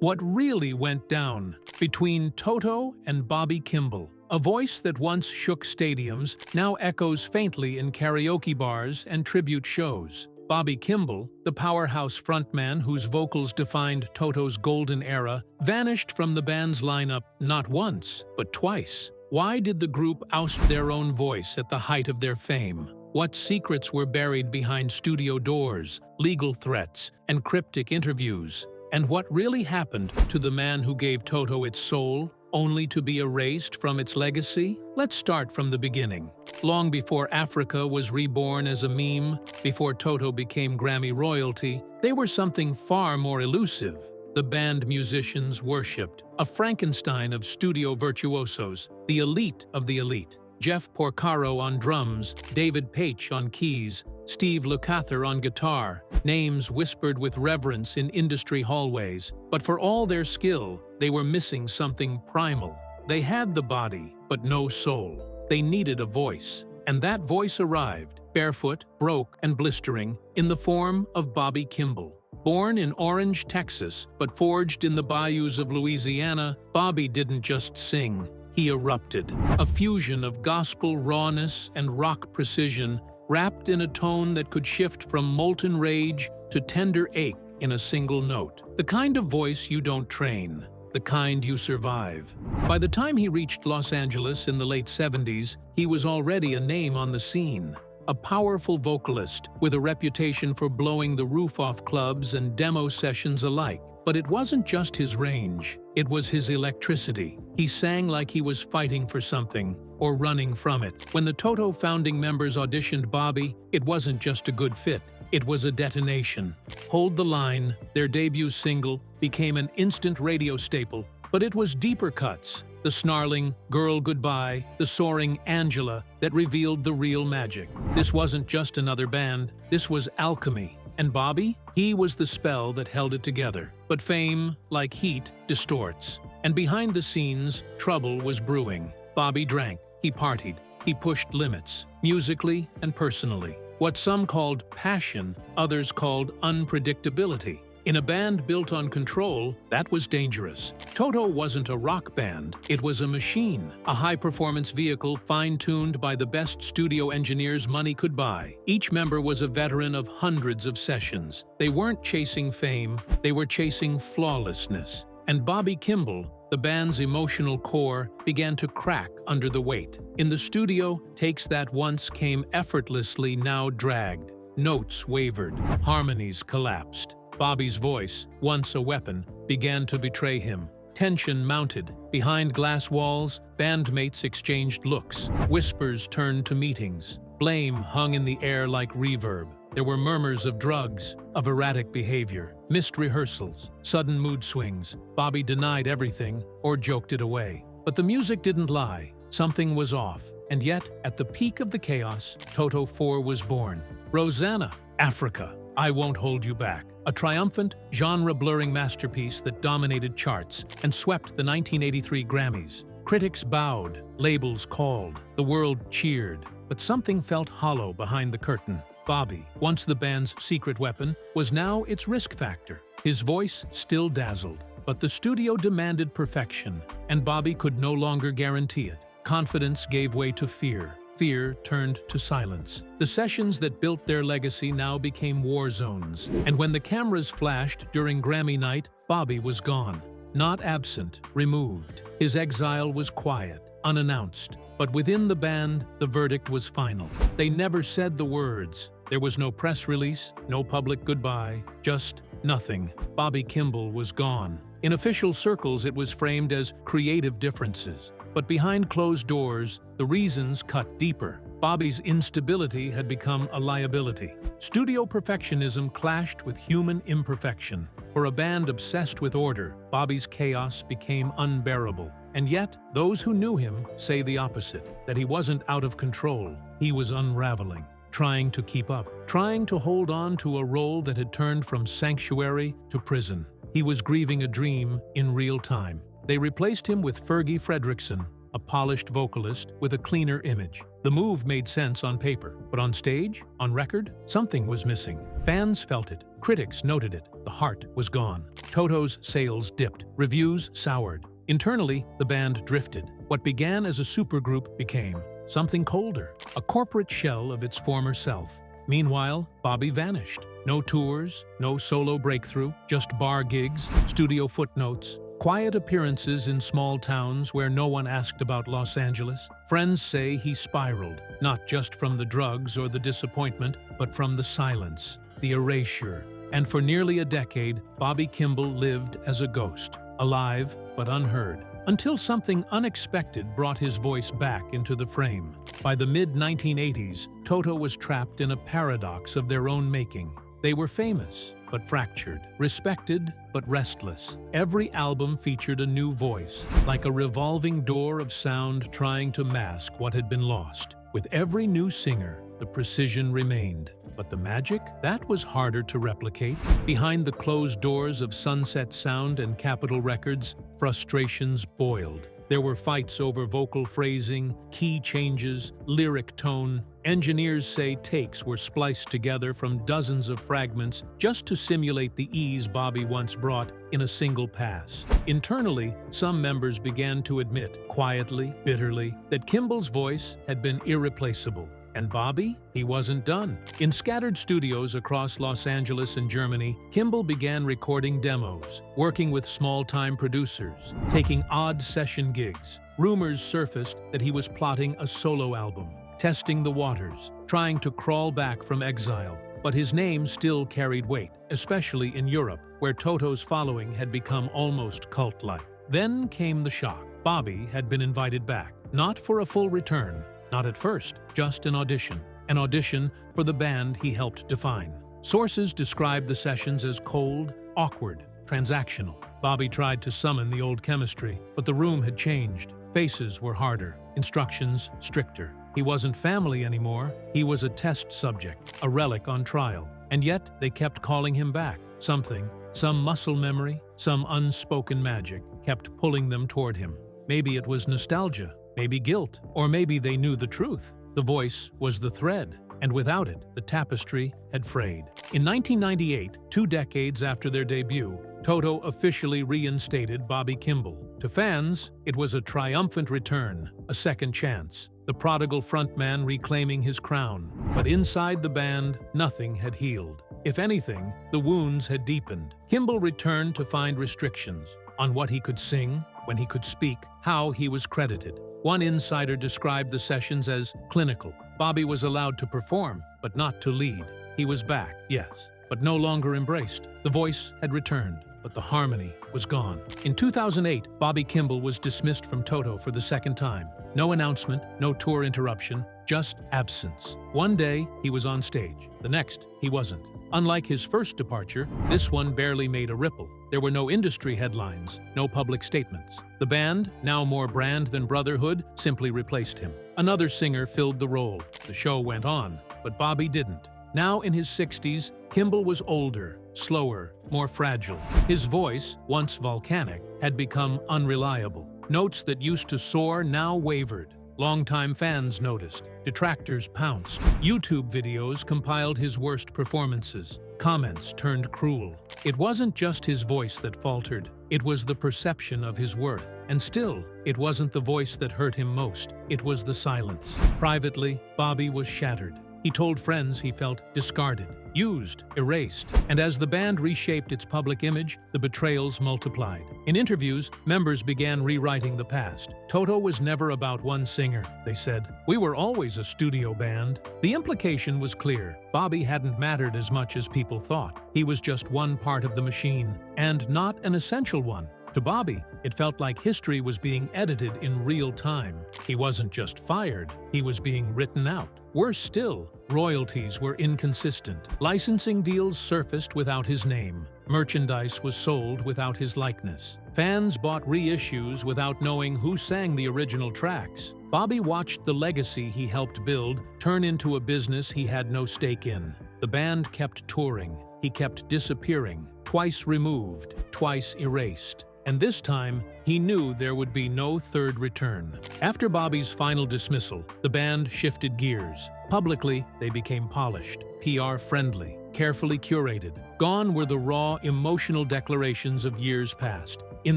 What really went down between Toto and Bobby Kimball? A voice that once shook stadiums now echoes faintly in karaoke bars and tribute shows. Bobby Kimball, the powerhouse frontman whose vocals defined Toto's golden era, vanished from the band's lineup not once, but twice. Why did the group oust their own voice at the height of their fame? What secrets were buried behind studio doors, legal threats, and cryptic interviews? And what really happened to the man who gave Toto its soul, only to be erased from its legacy? Let's start from the beginning. Long before Africa was reborn as a meme, before Toto became Grammy royalty, they were something far more elusive. The band musicians worshipped, a Frankenstein of studio virtuosos, the elite of the elite. Jeff Porcaro on drums, David Paich on keys, Steve Lukather on guitar, names whispered with reverence in industry hallways. But for all their skill, they were missing something primal. They had the body, but no soul. They needed a voice. And that voice arrived, barefoot, broke, and blistering, in the form of Bobby Kimball. Born in Orange, Texas, but forged in the bayous of Louisiana, Bobby didn't just sing. He erupted, a fusion of gospel rawness and rock precision, wrapped in a tone that could shift from molten rage to tender ache in a single note. The kind of voice you don't train, the kind you survive. By the time he reached Los Angeles in the late 70s, he was already a name on the scene. A powerful vocalist with a reputation for blowing the roof off clubs and demo sessions alike. But it wasn't just his range, it was his electricity. He sang like he was fighting for something, or running from it. When the Toto founding members auditioned Bobby, it wasn't just a good fit, it was a detonation. Hold the Line, their debut single, became an instant radio staple, but it was deeper cuts, the snarling "Girl Goodbye," the soaring "Angela," that revealed the real magic. This wasn't just another band, this was alchemy. And Bobby? He was the spell that held it together. But fame, like heat, distorts. And behind the scenes, trouble was brewing. Bobby drank, he partied, he pushed limits, musically and personally. What some called passion, others called unpredictability. In a band built on control, that was dangerous. Toto wasn't a rock band, it was a machine, a high-performance vehicle fine-tuned by the best studio engineers money could buy. Each member was a veteran of hundreds of sessions. They weren't chasing fame, they were chasing flawlessness. And Bobby Kimball, the band's emotional core, began to crack under the weight. In the studio, takes that once came effortlessly now dragged. Notes wavered, harmonies collapsed. Bobby's voice, once a weapon, began to betray him. Tension mounted. Behind glass walls, bandmates exchanged looks. Whispers turned to meetings. Blame hung in the air like reverb. There were murmurs of drugs, of erratic behavior, missed rehearsals, sudden mood swings. Bobby denied everything or joked it away. But the music didn't lie. Something was off. And yet, at the peak of the chaos, Toto 4 was born. Rosanna, Africa, I Won't Hold You Back. A triumphant, genre-blurring masterpiece that dominated charts and swept the 1983 Grammys. Critics bowed, labels called, the world cheered, but something felt hollow behind the curtain. Bobby, once the band's secret weapon, was now its risk factor. His voice still dazzled, but the studio demanded perfection, and Bobby could no longer guarantee it. Confidence gave way to fear. Fear turned to silence. The sessions that built their legacy now became war zones. And when the cameras flashed during Grammy night, Bobby was gone. Not absent, removed. His exile was quiet, unannounced. But within the band, the verdict was final. They never said the words. There was no press release, no public goodbye, just nothing. Bobby Kimball was gone. In official circles, it was framed as creative differences. But behind closed doors, the reasons cut deeper. Bobby's instability had become a liability. Studio perfectionism clashed with human imperfection. For a band obsessed with order, Bobby's chaos became unbearable. And yet, those who knew him say the opposite, that he wasn't out of control. He was unraveling, trying to keep up, trying to hold on to a role that had turned from sanctuary to prison. He was grieving a dream in real time. They replaced him with Fergie Fredrickson, a polished vocalist with a cleaner image. The move made sense on paper, but on stage, on record, something was missing. Fans felt it, critics noted it, the heart was gone. Toto's sales dipped, reviews soured. Internally, the band drifted. What began as a supergroup became something colder, a corporate shell of its former self. Meanwhile, Bobby vanished. No tours, no solo breakthrough, just bar gigs, studio footnotes, quiet appearances in small towns where no one asked about Los Angeles. Friends say he spiraled, not just from the drugs or the disappointment, but from the silence, the erasure. And for nearly a decade, Bobby Kimball lived as a ghost, alive but unheard, until something unexpected brought his voice back into the frame. By the mid-1980s, Toto was trapped in a paradox of their own making. They were famous, but fractured, respected, but restless. Every album featured a new voice, like a revolving door of sound trying to mask what had been lost. With every new singer, the precision remained. But the magic? That was harder to replicate. Behind the closed doors of Sunset Sound and Capitol Records, frustrations boiled. There were fights over vocal phrasing, key changes, lyric tone. Engineers say takes were spliced together from dozens of fragments just to simulate the ease Bobby once brought in a single pass. Internally, some members began to admit, quietly, bitterly, that Kimball's voice had been irreplaceable. And Bobby? He wasn't done. In scattered studios across Los Angeles and Germany, Kimball began recording demos, working with small-time producers, taking odd session gigs. Rumors surfaced that he was plotting a solo album, testing the waters, trying to crawl back from exile. But his name still carried weight, especially in Europe, where Toto's following had become almost cult-like. Then came the shock. Bobby had been invited back, not for a full return. Not at first, just an audition for the band he helped define. Sources described the sessions as cold, awkward, transactional. Bobby tried to summon the old chemistry, but the room had changed. Faces were harder, instructions stricter. He wasn't family anymore, he was a test subject, a relic on trial. And yet, they kept calling him back. Something, some muscle memory, some unspoken magic, kept pulling them toward him. Maybe it was nostalgia. Maybe guilt, or maybe they knew the truth. The voice was the thread, and without it, the tapestry had frayed. In 1998, 2 decades after their debut, Toto officially reinstated Bobby Kimball. To fans, it was a triumphant return, a second chance, the prodigal frontman reclaiming his crown. But inside the band, nothing had healed. If anything, the wounds had deepened. Kimball returned to find restrictions on what he could sing, when he could speak, how he was credited. One insider described the sessions as clinical. Bobby was allowed to perform, but not to lead. He was back, yes, but no longer embraced. The voice had returned, but the harmony was gone. In 2008, Bobby Kimball was dismissed from Toto for the second time. No announcement, no tour interruption, just absence. One day, he was on stage. The next, he wasn't. Unlike his first departure, this one barely made a ripple. There were no industry headlines, no public statements. The band, now more brand than brotherhood, simply replaced him. Another singer filled the role. The show went on, but Bobby didn't. Now in his 60s, Kimball was older, slower, more fragile. His voice, once volcanic, had become unreliable. Notes that used to soar now wavered. Longtime fans noticed. Detractors pounced. YouTube videos compiled his worst performances. Comments turned cruel. It wasn't just his voice that faltered. It was the perception of his worth. And still, it wasn't the voice that hurt him most. It was the silence. Privately, Bobby was shattered. He told friends he felt discarded, used, erased. And as the band reshaped its public image, the betrayals multiplied. In interviews, members began rewriting the past. Toto was never about one singer, they said. We were always a studio band. The implication was clear. Bobby hadn't mattered as much as people thought. He was just one part of the machine, and not an essential one. To Bobby, it felt like history was being edited in real time. He wasn't just fired, he was being written out. Worse still, royalties were inconsistent. Licensing deals surfaced without his name. Merchandise was sold without his likeness. Fans bought reissues without knowing who sang the original tracks. Bobby watched the legacy he helped build turn into a business he had no stake in. The band kept touring. He kept disappearing. Twice removed, twice erased. And this time, he knew there would be no third return. After Bobby's final dismissal, the band shifted gears. Publicly, they became polished, PR-friendly, carefully curated. Gone were the raw, emotional declarations of years past. In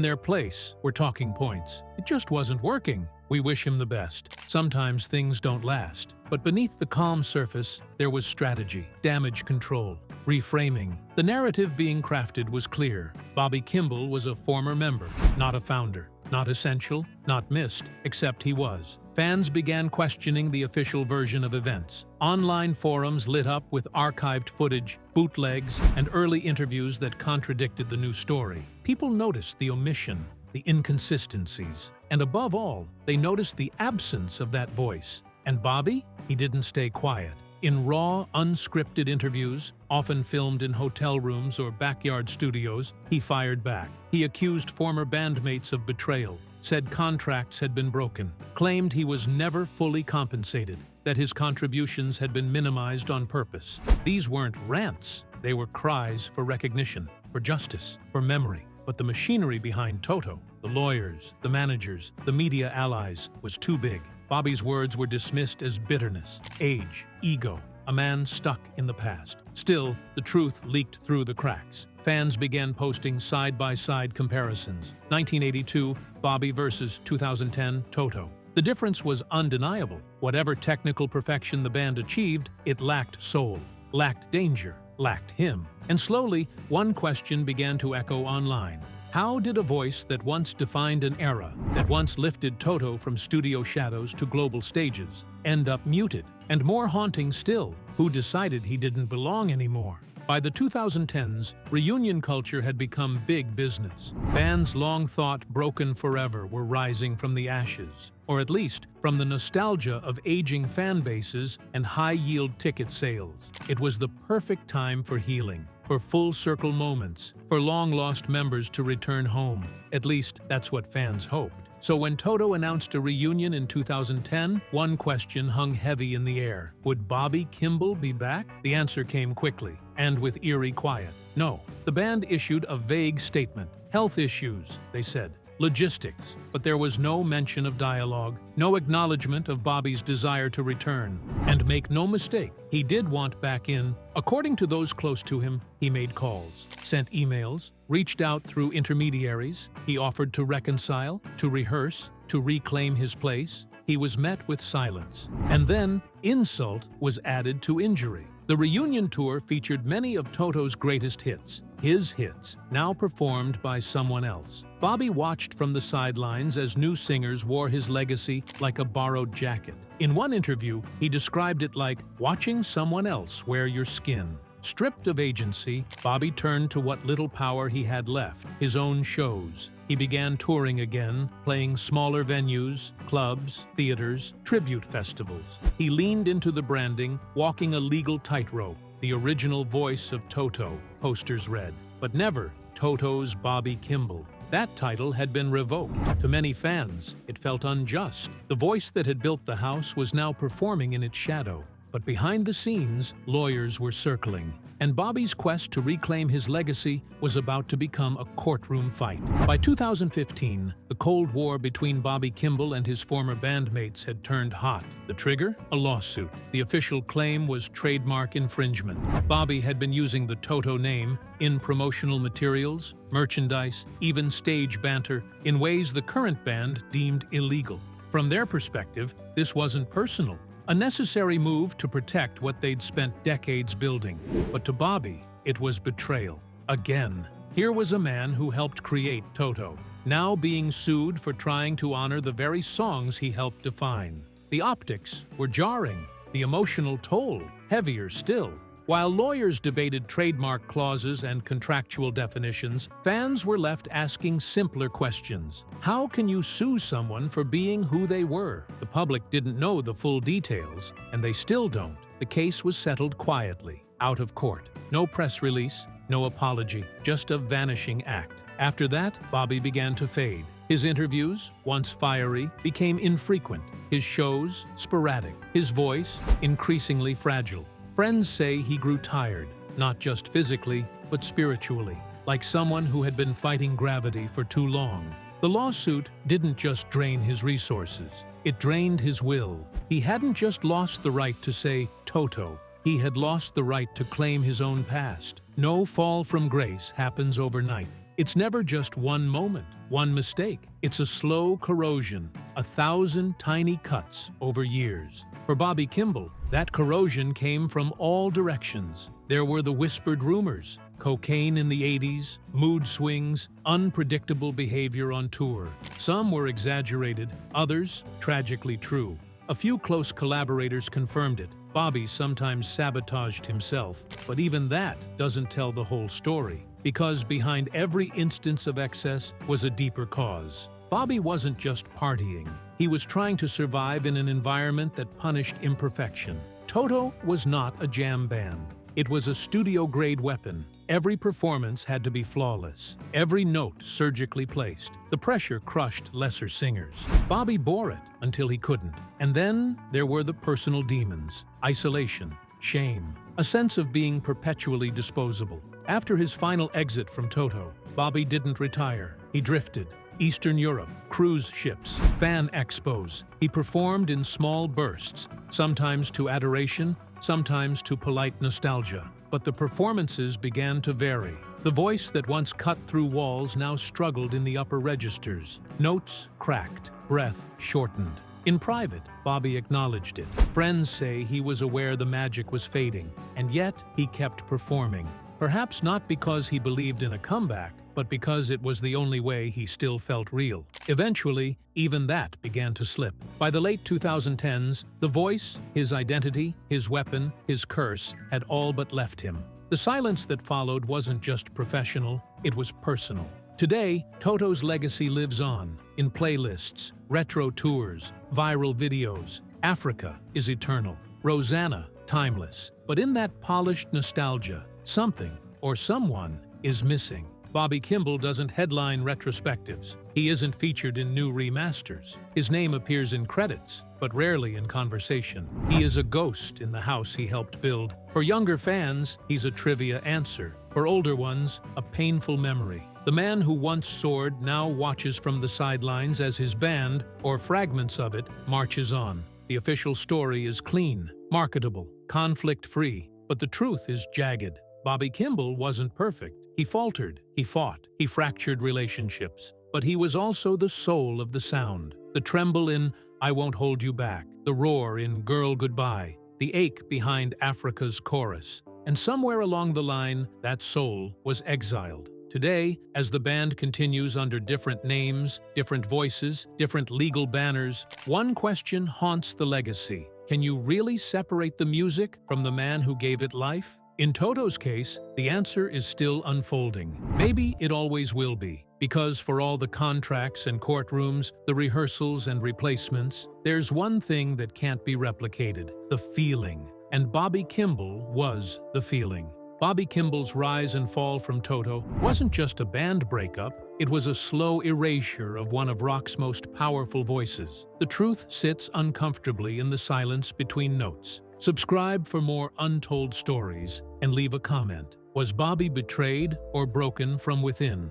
their place were talking points. It just wasn't working. We wish him the best. Sometimes things don't last. But beneath the calm surface, there was strategy, damage control, reframing. The narrative being crafted was clear. Bobby Kimball was a former member, not a founder. Not essential, not missed, except he was. Fans began questioning the official version of events. Online forums lit up with archived footage, bootlegs, and early interviews that contradicted the new story. People noticed the omission, the inconsistencies, and above all, they noticed the absence of that voice. And Bobby? He didn't stay quiet. In raw, unscripted interviews, often filmed in hotel rooms or backyard studios, he fired back. He accused former bandmates of betrayal, said contracts had been broken, claimed he was never fully compensated, that his contributions had been minimized on purpose. These weren't rants, they were cries for recognition, for justice, for memory. But the machinery behind Toto, the lawyers, the managers, the media allies, was too big. Bobby's words were dismissed as bitterness, age, ego, a man stuck in the past. Still, the truth leaked through the cracks. Fans began posting side-by-side comparisons. 1982, Bobby versus 2010, Toto. The difference was undeniable. Whatever technical perfection the band achieved, it lacked soul, lacked danger, lacked him. And slowly, one question began to echo online. How did a voice that once defined an era, that once lifted Toto from studio shadows to global stages, end up muted? And more haunting still, who decided he didn't belong anymore? By the 2010s, reunion culture had become big business. Bands long thought broken forever were rising from the ashes, or at least from the nostalgia of aging fan bases and high-yield ticket sales. It was the perfect time for healing, for full-circle moments, for long-lost members to return home. At least, that's what fans hoped. So when Toto announced a reunion in 2010, one question hung heavy in the air. Would Bobby Kimball be back? The answer came quickly, and with eerie quiet. No. The band issued a vague statement. Health issues, they said. Logistics. But there was no mention of dialogue, no acknowledgement of Bobby's desire to return. And make no mistake, he did want back in. According to those close to him, he made calls, sent emails, reached out through intermediaries. He offered to reconcile, to rehearse, to reclaim his place. He was met with silence. And then, insult was added to injury. The reunion tour featured many of Toto's greatest hits, his hits, now performed by someone else. Bobby watched from the sidelines as new singers wore his legacy like a borrowed jacket. In one interview, he described it like watching someone else wear your skin. Stripped of agency, Bobby turned to what little power he had left, his own shows. He began touring again, playing smaller venues, clubs, theaters, tribute festivals. He leaned into the branding, walking a legal tightrope, the original voice of Toto, posters read, but never Toto's Bobby Kimball. That title had been revoked. To many fans, it felt unjust. The voice that had built the house was now performing in its shadow. But behind the scenes, lawyers were circling, and Bobby's quest to reclaim his legacy was about to become a courtroom fight. By 2015, the Cold War between Bobby Kimball and his former bandmates had turned hot. The trigger? A lawsuit. The official claim was trademark infringement. Bobby had been using the Toto name in promotional materials, merchandise, even stage banter, in ways the current band deemed illegal. From their perspective, this wasn't personal. A necessary move to protect what they'd spent decades building. But to Bobby, it was betrayal. Again. Here was a man who helped create Toto, now being sued for trying to honor the very songs he helped define. The optics were jarring, the emotional toll heavier still. While lawyers debated trademark clauses and contractual definitions, fans were left asking simpler questions. How can you sue someone for being who they were? The public didn't know the full details, and they still don't. The case was settled quietly, out of court. No press release, no apology, just a vanishing act. After that, Bobby began to fade. His interviews, once fiery, became infrequent. His shows, sporadic. His voice, increasingly fragile. Friends say he grew tired, not just physically, but spiritually, like someone who had been fighting gravity for too long. The lawsuit didn't just drain his resources, it drained his will. He hadn't just lost the right to say Toto, He had lost the right to claim his own past. No fall from grace happens overnight. It's never just one moment, one mistake. It's a slow corrosion, 1,000 tiny cuts over years. For Bobby Kimball, that corrosion came from all directions. There were the whispered rumors, cocaine in the 80s, mood swings, unpredictable behavior on tour. Some were exaggerated, others tragically true. A few close collaborators confirmed it. Bobby sometimes sabotaged himself, but even that doesn't tell the whole story, because behind every instance of excess was a deeper cause. Bobby wasn't just partying. He was trying to survive in an environment that punished imperfection. Toto was not a jam band. It was a studio-grade weapon. Every performance had to be flawless, every note surgically placed. The pressure crushed lesser singers. Bobby bore it until he couldn't. And then there were the personal demons: isolation, shame, a sense of being perpetually disposable. After his final exit from Toto, Bobby didn't retire. He drifted. Eastern Europe, cruise ships, fan expos. He performed in small bursts, sometimes to adoration, sometimes to polite nostalgia. But the performances began to vary. The voice that once cut through walls now struggled in the upper registers. Notes cracked, breath shortened. In private, Bobby acknowledged it. Friends say he was aware the magic was fading, and yet he kept performing. Perhaps not because he believed in a comeback, but because it was the only way he still felt real. Eventually, even that began to slip. By the late 2010s, the voice, his identity, his weapon, his curse had all but left him. The silence that followed wasn't just professional, it was personal. Today, Toto's legacy lives on, in playlists, retro tours, viral videos. Africa is eternal. Rosanna, timeless. But in that polished nostalgia, something, or someone, is missing. Bobby Kimball doesn't headline retrospectives. He isn't featured in new remasters. His name appears in credits, but rarely in conversation. He is a ghost in the house he helped build. For younger fans, he's a trivia answer. For older ones, a painful memory. The man who once soared now watches from the sidelines as his band, or fragments of it, marches on. The official story is clean, marketable, conflict-free, but the truth is jagged. Bobby Kimball wasn't perfect. He faltered, he fought, he fractured relationships. But he was also the soul of the sound. The tremble in I Won't Hold You Back, the roar in Girl Goodbye, the ache behind Africa's chorus. And somewhere along the line, that soul was exiled. Today, as the band continues under different names, different voices, different legal banners, one question haunts the legacy. Can you really separate the music from the man who gave it life? In Toto's case, the answer is still unfolding. Maybe it always will be, because for all the contracts and courtrooms, the rehearsals and replacements, there's one thing that can't be replicated: the feeling. And Bobby Kimball was the feeling. Bobby Kimball's rise and fall from Toto wasn't just a band breakup, it was a slow erasure of one of rock's most powerful voices. The truth sits uncomfortably in the silence between notes. Subscribe for more untold stories and leave a comment. Was Bobby betrayed or broken from within?